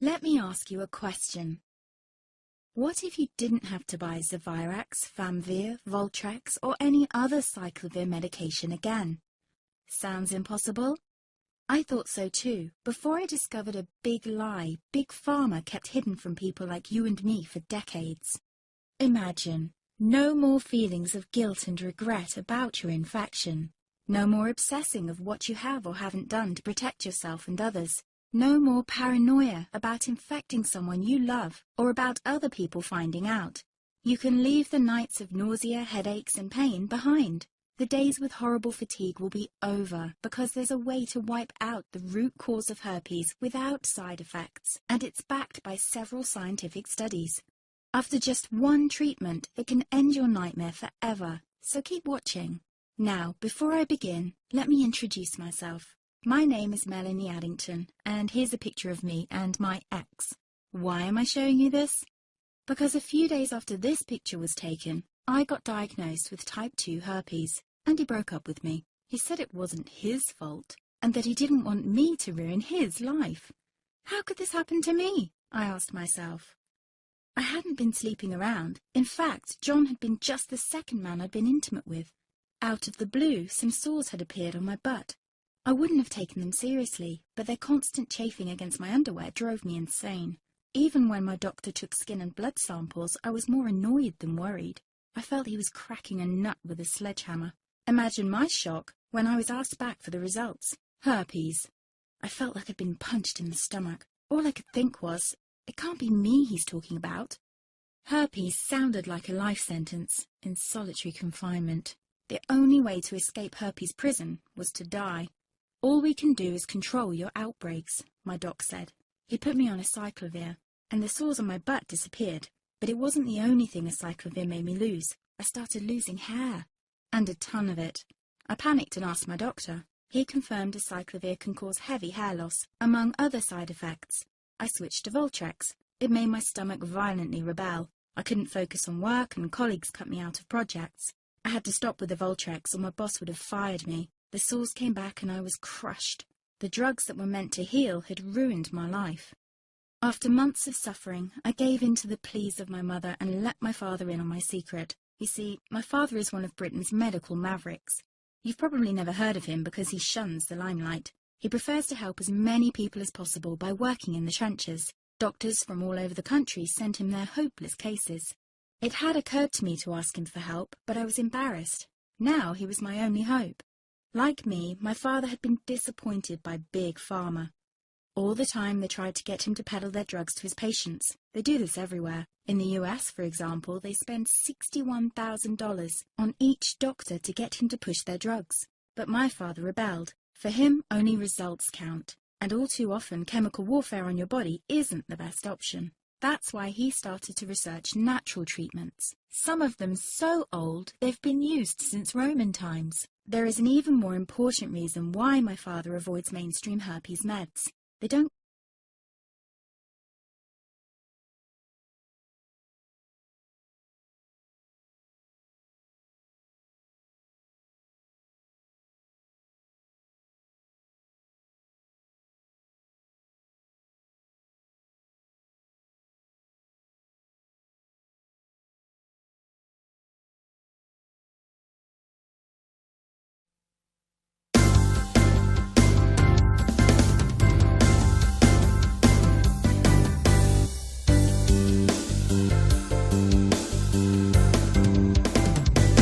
Let me ask you a question. What if you didn't have to buy Zevirax, Famvir, Voltrex, or any other cyclovir medication again? Sounds impossible? I thought so too, before I discovered a big lie Big Pharma kept hidden from people like you and me for decades. Imagine, no more feelings of guilt and regret about your infection. No more obsessing of what you have or haven't done to protect yourself and others. No more paranoia about infecting someone you love or about other people finding out. You can leave the nights of nausea, headaches and pain behind. The days with horrible fatigue will be over because there's a way to wipe out the root cause of herpes without side effects, and it's backed by several scientific studies. After just one treatment, it can end your nightmare forever, so keep watching. Now, before I begin, let me introduce myself. My name is Melanie Addington, and here's a picture of me and my ex. Why am I showing you this? Because a few days after this picture was taken, I got diagnosed with type 2 herpes, and he broke up with me. He said it wasn't his fault, and that he didn't want me to ruin his life. How could this happen to me? I asked myself. I hadn't been sleeping around. In fact, John had been just the second man I'd been intimate with. Out of the blue, some sores had appeared on my butt. I wouldn't have taken them seriously, but their constant chafing against my underwear drove me insane. Even when my doctor took skin and blood samples, I was more annoyed than worried. I felt he was cracking a nut with a sledgehammer. Imagine my shock when I was asked back for the results. Herpes. I felt like I'd been punched in the stomach. All I could think was, it can't be me he's talking about. Herpes sounded like a life sentence in solitary confinement. The only way to escape herpes prison was to die. All we can do is control your outbreaks, my doc said. He put me on a cyclovir, and the sores on my butt disappeared. But it wasn't the only thing a cyclovir made me lose. I started losing hair, and a ton of it. I panicked and asked my doctor. He confirmed a cyclovir can cause heavy hair loss, among other side effects. I switched to Voltrex. It made my stomach violently rebel. I couldn't focus on work, and colleagues cut me out of projects. I had to stop with the Voltrex, or my boss would have fired me. The sores came back and I was crushed. The drugs that were meant to heal had ruined my life. After months of suffering, I gave in to the pleas of my mother and let my father in on my secret. You see, my father is one of Britain's medical mavericks. You've probably never heard of him because he shuns the limelight. He prefers to help as many people as possible by working in the trenches. Doctors from all over the country sent him their hopeless cases. It had occurred to me to ask him for help, but I was embarrassed. Now he was my only hope. Like me, my father had been disappointed by Big Pharma. All the time they tried to get him to peddle their drugs to his patients. They do this everywhere. In the US, for example, they spend $61,000 on each doctor to get him to push their drugs. But my father rebelled. For him, only results count. And all too often, chemical warfare on your body isn't the best option. That's why he started to research natural treatments. Some of them so old, they've been used since Roman times. There is an even more important reason why my father avoids mainstream herpes meds. They don't